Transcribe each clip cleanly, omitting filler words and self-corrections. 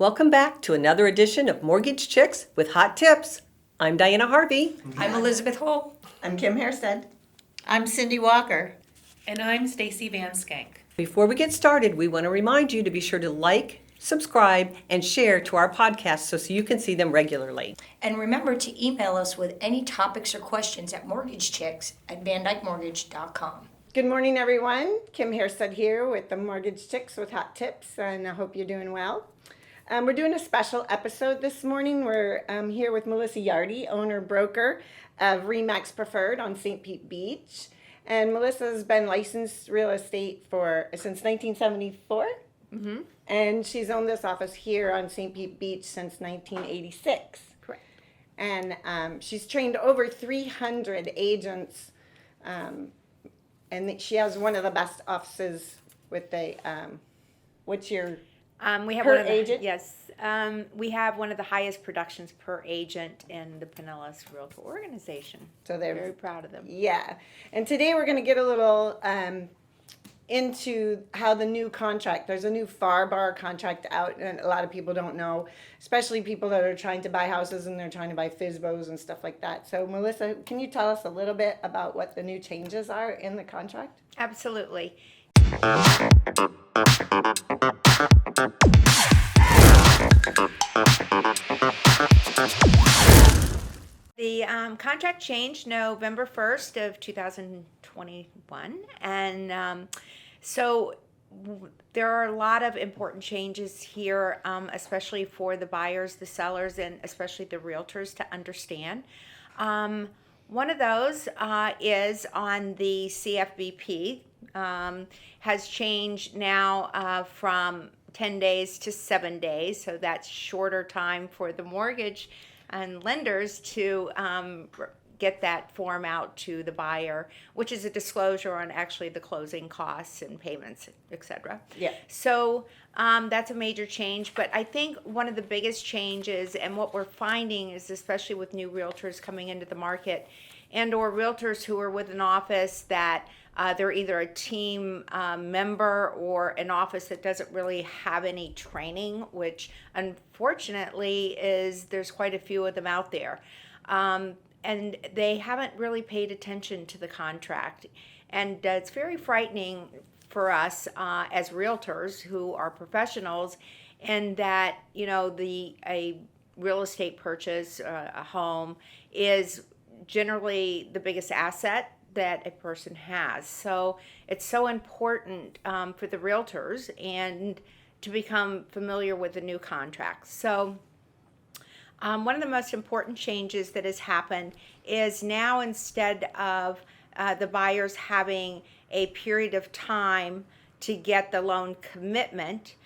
Welcome back to another edition of Mortgage Chicks with Hot Tips. I'm Diana Harvey. I'm Elizabeth Hull. I'm Kim Hairstead. I'm Cindy Walker. And I'm Stacy Van Skank. Before we get started, we want to remind you to be sure to like, subscribe, and share to our podcast so you can see them regularly. And remember to email us with any topics or questions at mortgagechicks@vandykemortgage.com. Good morning, everyone. Kim Hairstead here with the Mortgage Chicks with Hot Tips, and I hope you're doing well. We're doing a special episode this morning. We're here with Melissa Yardy, owner-broker of REMAX Preferred on St. Pete Beach. And Melissa's been licensed real estate since 1974. Mm-hmm. And she's owned this office here on St. Pete Beach since 1986. Correct. And she's trained over 300 agents, and she has one of the best offices with the, what's your... We have Per one of the, agent? Yes, we have one of the highest productions per agent in the Pinellas Realtor organization. So they're very proud of them. Yeah. And today we're going to get a little into how the new contract, there's a new FAR bar contract out, and a lot of people don't know, especially people that are trying to buy houses and they're trying to buy FSBOs and stuff like that. So Melissa, can you tell us a little bit about what the new changes are in the contract? Absolutely. The contract changed November 1st of 2021, and so there are a lot of important changes here, especially for the buyers, the sellers, and especially the realtors to understand. One of those is on the CFPB, has changed now from 10 days to 7 days, so that's shorter time for the mortgage and lenders to get that form out to the buyer, which is a disclosure on actually the closing costs and payments, etc. Yeah. So that's a major change, but I think one of the biggest changes, and what we're finding is, especially with new realtors coming into the market and or realtors who are with an office that they're either a team member or an office that doesn't really have any training, which unfortunately there's quite a few of them out there. And they haven't really paid attention to the contract. And it's very frightening for us as realtors who are professionals, and that, a real estate purchase, a home, is generally the biggest asset that a person has. So it's so important for the realtors and to become familiar with the new contract. So one of the most important changes that has happened is now, instead of the buyers having a period of time to get the loan commitment,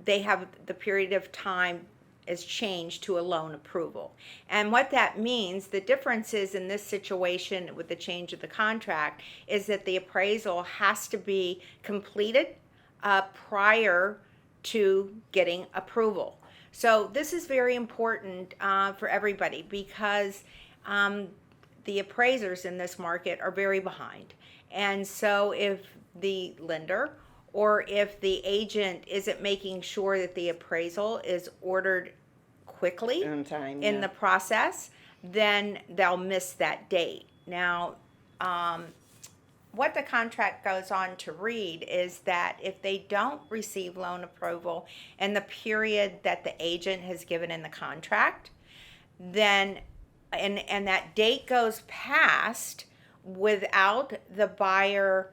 they have the period of time is changed to a loan approval. And what that means, the difference is in this situation with the change of the contract, is that the appraisal has to be completed prior to getting approval. So this is very important for everybody, because the appraisers in this market are very behind. And so if the lender or if the agent isn't making sure that the appraisal is ordered quickly On time, in the process, then they'll miss that date. Now, what the contract goes on to read is that if they don't receive loan approval in the period that the agent has given in the contract, then and that date goes past without the buyer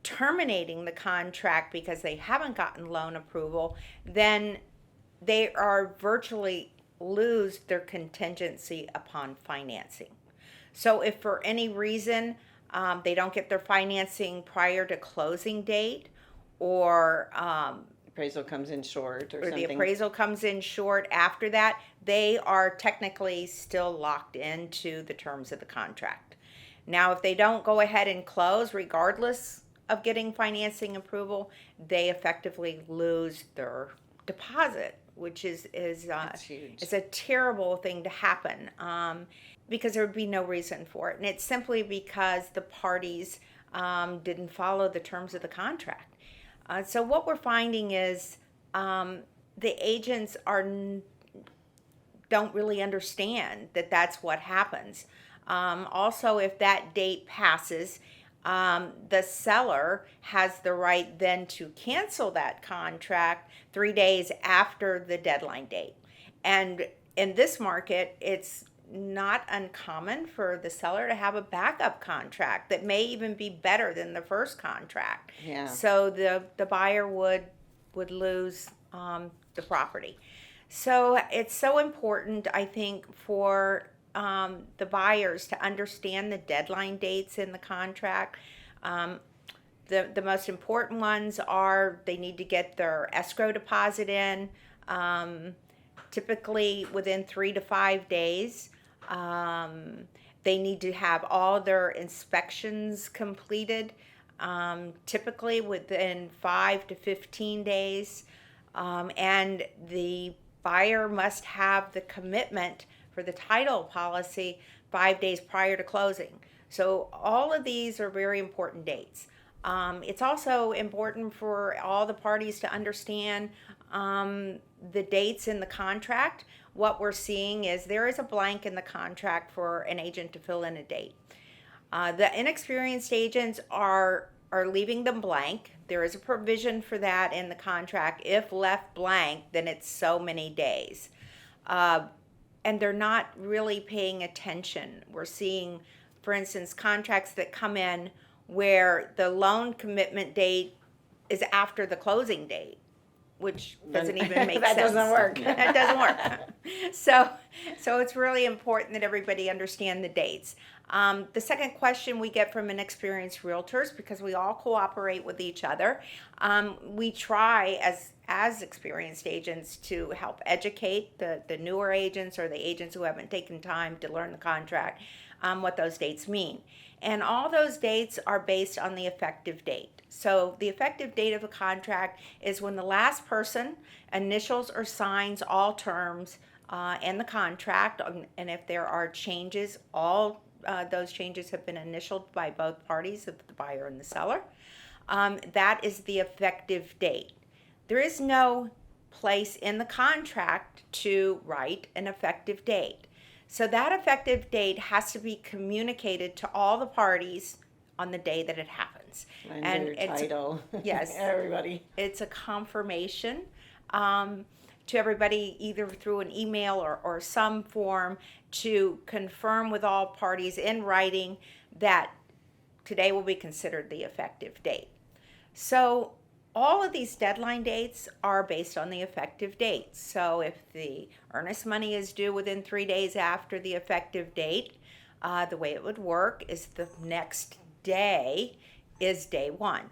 terminating the contract because they haven't gotten loan approval, then they are virtually lose their contingency upon financing. So if for any reason they don't get their financing prior to closing date, or appraisal comes in short or something. the appraisal comes in short after that, they are technically still locked into the terms of the contract. Now, if they don't go ahead and close, regardless of getting financing approval, they effectively lose their deposit, which is huge. it's a terrible thing to happen, because there would be no reason for it, and it's simply because the parties didn't follow the terms of the contract. So what we're finding is the agents don't really understand that that's what happens. Also, if that date passes, the seller has the right then to cancel that contract 3 days after the deadline date. And in this market, it's not uncommon for the seller to have a backup contract that may even be better than the first contract. Yeah. So the buyer would lose the property. So it's so important, I think, for the buyers to understand the deadline dates in the contract. The most important ones are they need to get their escrow deposit in, typically within 3 to 5 days. They need to have all their inspections completed, typically within 5 to 15 days. And the buyer must have the commitment for the title policy 5 days prior to closing. So all of these are very important dates. It's also important for all the parties to understand the dates in the contract. What we're seeing is there is a blank in the contract for an agent to fill in a date. The inexperienced agents are leaving them blank. There is a provision for that in the contract. If left blank, then it's so many days. And they're not really paying attention. We're seeing, for instance, contracts that come in where the loan commitment date is after the closing date, which doesn't even make That sense. doesn't work. That doesn't work. So it's really important that everybody understand the dates. The second question we get from inexperienced realtors, because we all cooperate with each other, we try as experienced agents to help educate the newer agents or the agents who haven't taken time to learn the contract, what those dates mean. And all those dates are based on the effective date. So the effective date of a contract is when the last person initials or signs all terms in the contract, and if there are changes, all those changes have been initialed by both parties, the buyer and the seller. That is the effective date. There is no place in the contract to write an effective date. So that effective date has to be communicated to all the parties on the day that it happens. And your title. Yes. Everybody. It's a confirmation to everybody, either through an email or some form, to confirm with all parties in writing that today will be considered the effective date. So all of these deadline dates are based on the effective date. So if the earnest money is due within 3 days after the effective date, the way it would work is the next day is day one.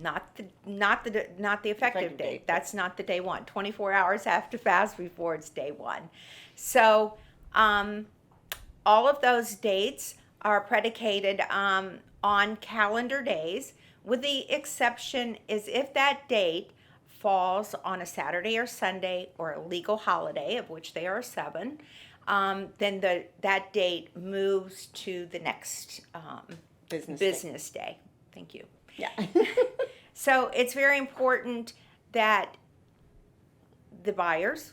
Not the effective date. That's not the day one. 24 hours have to pass before it's day one. So all of those dates are predicated on calendar days, with the exception is if that date falls on a Saturday or Sunday or a legal holiday, of which there are 7, then that date moves to the next business day. Thank you. Yeah. So it's very important that the buyers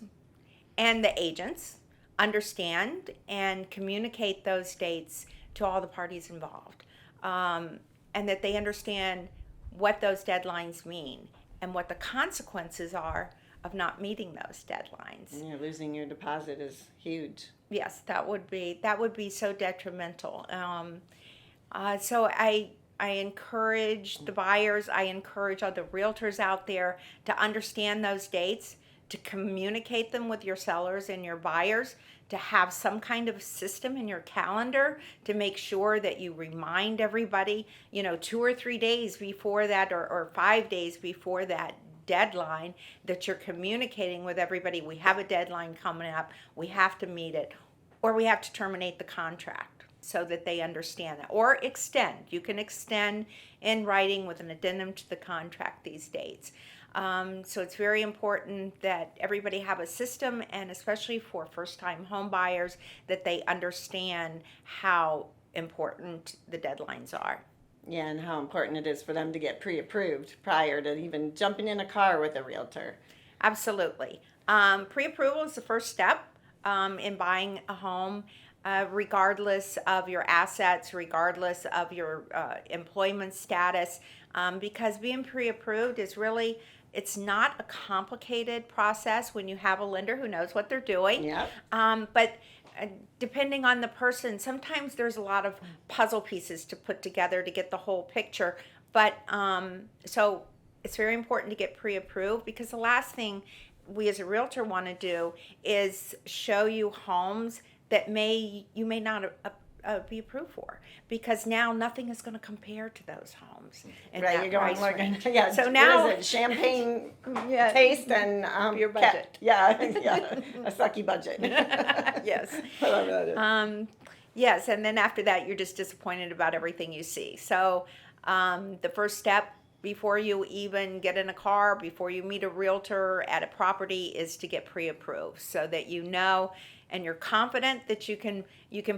and the agents understand and communicate those dates to all the parties involved, and that they understand what those deadlines mean and what the consequences are of not meeting those deadlines. Yeah, losing your deposit is huge. Yes, that would be so detrimental. So I encourage the buyers, I encourage other realtors out there to understand those dates, to communicate them with your sellers and your buyers, to have some kind of system in your calendar to make sure that you remind everybody, 2 or 3 days before that, or 5 days before that deadline, that you're communicating with everybody. We have a deadline coming up, we have to meet it, or we have to terminate the contract, so that they understand that. Or extend. You can extend in writing with an addendum to the contract these dates. So it's very important that everybody have a system, and especially for first-time home buyers, that they understand how important the deadlines are. Yeah, and how important it is for them to get pre-approved prior to even jumping in a car with a realtor. Absolutely. Pre-approval is the first step in buying a home, regardless of your assets, regardless of your employment status, because being pre-approved is really, it's not a complicated process when you have a lender who knows what they're doing. Yep. But depending on the person, sometimes there's a lot of puzzle pieces to put together to get the whole picture. But so it's very important to get pre-approved, because the last thing we as a realtor want to do is show you homes that you may not be approved for, because now nothing is going to compare to those homes. In Right, that you're going price looking. range. Yeah. So what now- is it? Champagne Yeah. taste and Your budget. yeah, a sucky budget. Yes. Whatever that is. Yes, and then after that, you're just disappointed about everything you see. So the first step before you even get in a car, before you meet a realtor at a property, is to get pre-approved, so that you know and you're confident that you can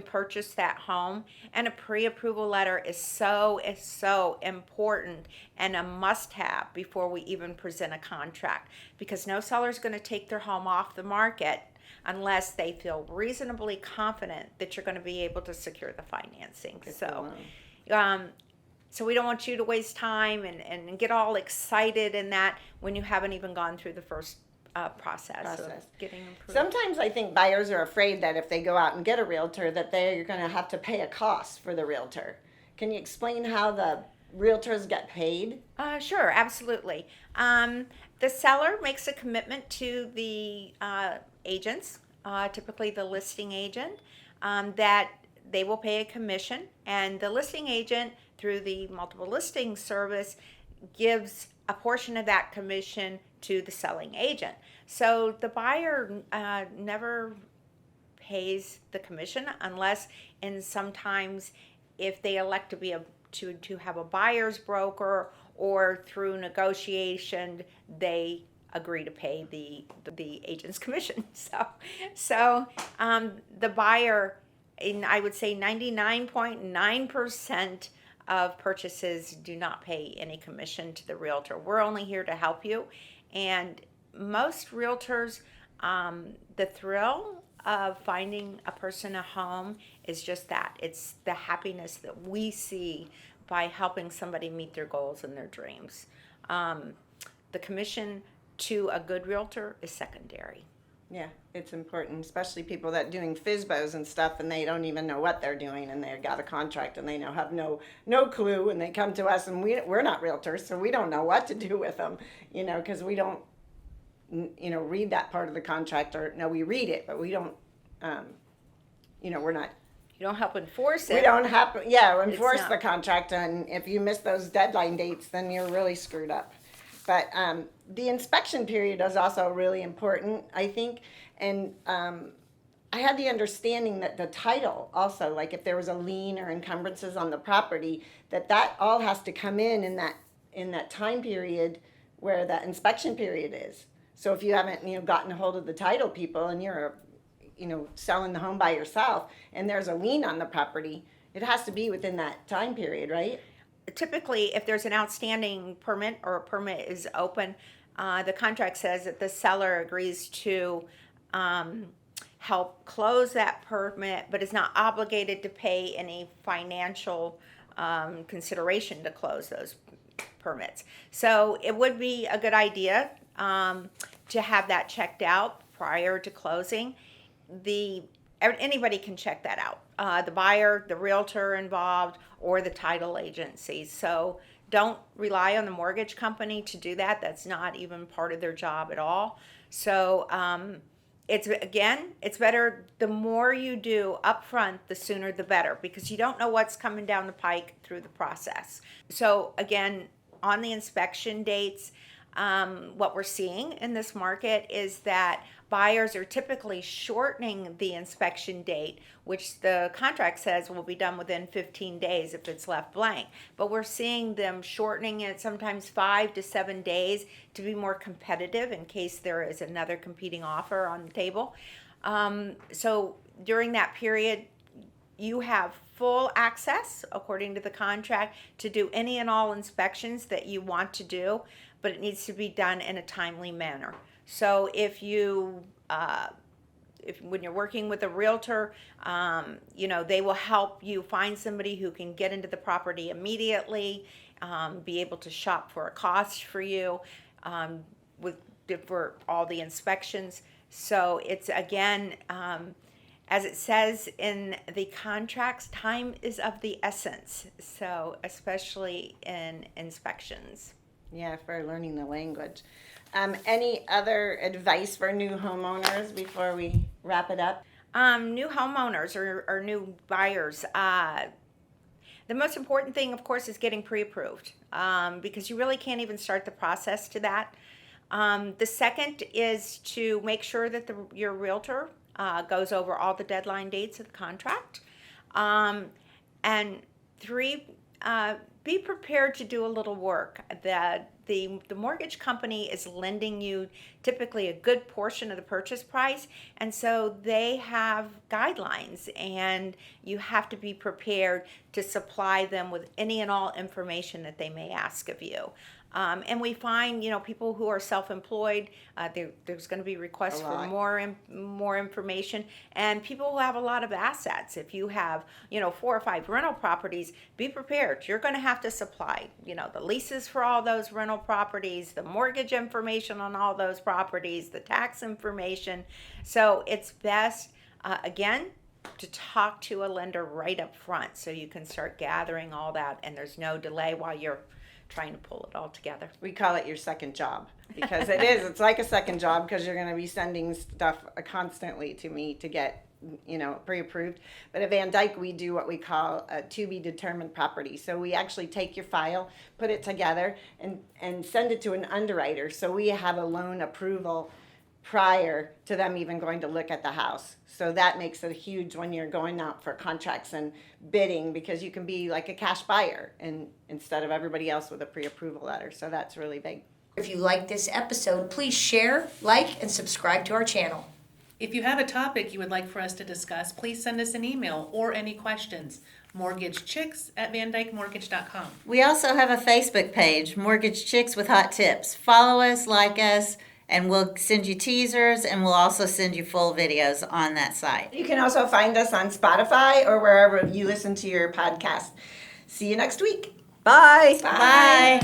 purchase that home. And a pre-approval letter is so important and a must-have before we even present a contract, because no seller is going to take their home off the market unless they feel reasonably confident that you're going to be able to secure the financing. So we don't want you to waste time and get all excited in that when you haven't even gone through the first process of getting approved. Sometimes I think buyers are afraid that if they go out and get a realtor, that they're going to have to pay a cost for the realtor. Can you explain how the realtors get paid? Sure, absolutely. The seller makes a commitment to the agents, typically the listing agent, that they will pay a commission, and the listing agent, through the multiple listing service, gives a portion of that commission to the selling agent. So the buyer never pays the commission, unless, and sometimes if they elect to be to have a buyer's broker, or through negotiation they agree to pay the agent's commission. So the buyer, I would say 99.9% of purchases do not pay any commission to the realtor. We're only here to help you. And most realtors, the thrill of finding a person a home is just that. It's the happiness that we see by helping somebody meet their goals and their dreams. The commission to a good realtor is secondary. Yeah, it's important, especially people that doing FSBOs and stuff, and they don't even know what they're doing, and they've got a contract, and they have no clue, and they come to us, and we're not realtors, so we don't know what to do with them, because we don't, read that part of the contract, or no, we read it, but we don't, we're not. You don't help enforce it. We don't enforce not. the contract, and if you miss those deadline dates, then you're really screwed up. But the inspection period is also really important, I think. And I had the understanding that the title also, like if there was a lien or encumbrances on the property, that all has to come in that time period where that inspection period is. So if you haven't gotten a hold of the title people, and you're selling the home by yourself, and there's a lien on the property, it has to be within that time period, right? Typically, if there's an outstanding permit, or a permit is open, the contract says that the seller agrees to help close that permit, but is not obligated to pay any financial consideration to close those permits. So it would be a good idea to have that checked out prior to closing. Anybody can check that out. The buyer, the realtor involved, or the title agency. So don't rely on the mortgage company to do that. That's not even part of their job at all. So it's better, the more you do up front, the sooner the better, because you don't know what's coming down the pike through the process. So again, on the inspection dates, what we're seeing in this market is that buyers are typically shortening the inspection date, which the contract says will be done within 15 days if it's left blank. But we're seeing them shortening it sometimes 5 to 7 days to be more competitive in case there is another competing offer on the table. So during that period, you have full access, according to the contract, to do any and all inspections that you want to do, but it needs to be done in a timely manner. So if you when you're working with a realtor, they will help you find somebody who can get into the property immediately, be able to shop for a cost for you, for all the inspections. So it's again, as it says in the contracts, time is of the essence. So especially in inspections. Yeah, for learning the language. Any other advice for new homeowners before we wrap it up? New homeowners or new buyers. The most important thing, of course, is getting pre-approved, because you really can't even start the process to that. The second is to make sure that your realtor goes over all the deadline dates of the contract. And three, be prepared to do a little work. The mortgage company is lending you typically a good portion of the purchase price, and so they have guidelines, and you have to be prepared to supply them with any and all information that they may ask of you. And we find, people who are self-employed, there's going to be requests for more information, and people who have a lot of assets. If you have, 4 or 5 rental properties, be prepared. You're going to have to supply, the leases for all those rental properties, the mortgage information on all those properties, the tax information. So it's best, again, to talk to a lender right up front so you can start gathering all that, and there's no delay while you're trying to pull it all together. We call it your second job because it's like a second job because you're going to be sending stuff constantly to me to get, pre-approved. But at Van Dyke, we do what we call a to be determined property. So we actually take your file, put it together, and send it to an underwriter. So we have a loan approval prior to them even going to look at the house. So that makes it huge when you're going out for contracts and bidding, because you can be like a cash buyer and instead of everybody else with a pre-approval letter. So that's really big. If you like this episode, please share, like, and subscribe to our channel. If you have a topic you would like for us to discuss, please send us an email or any questions. mortgagechicks@vandykemortgage.com. We also have a Facebook page, Mortgage Chicks with Hot Tips. Follow us, like us, and we'll send you teasers, and we'll also send you full videos on that site. You can also find us on Spotify or wherever you listen to your podcast. See you next week. Bye. Bye.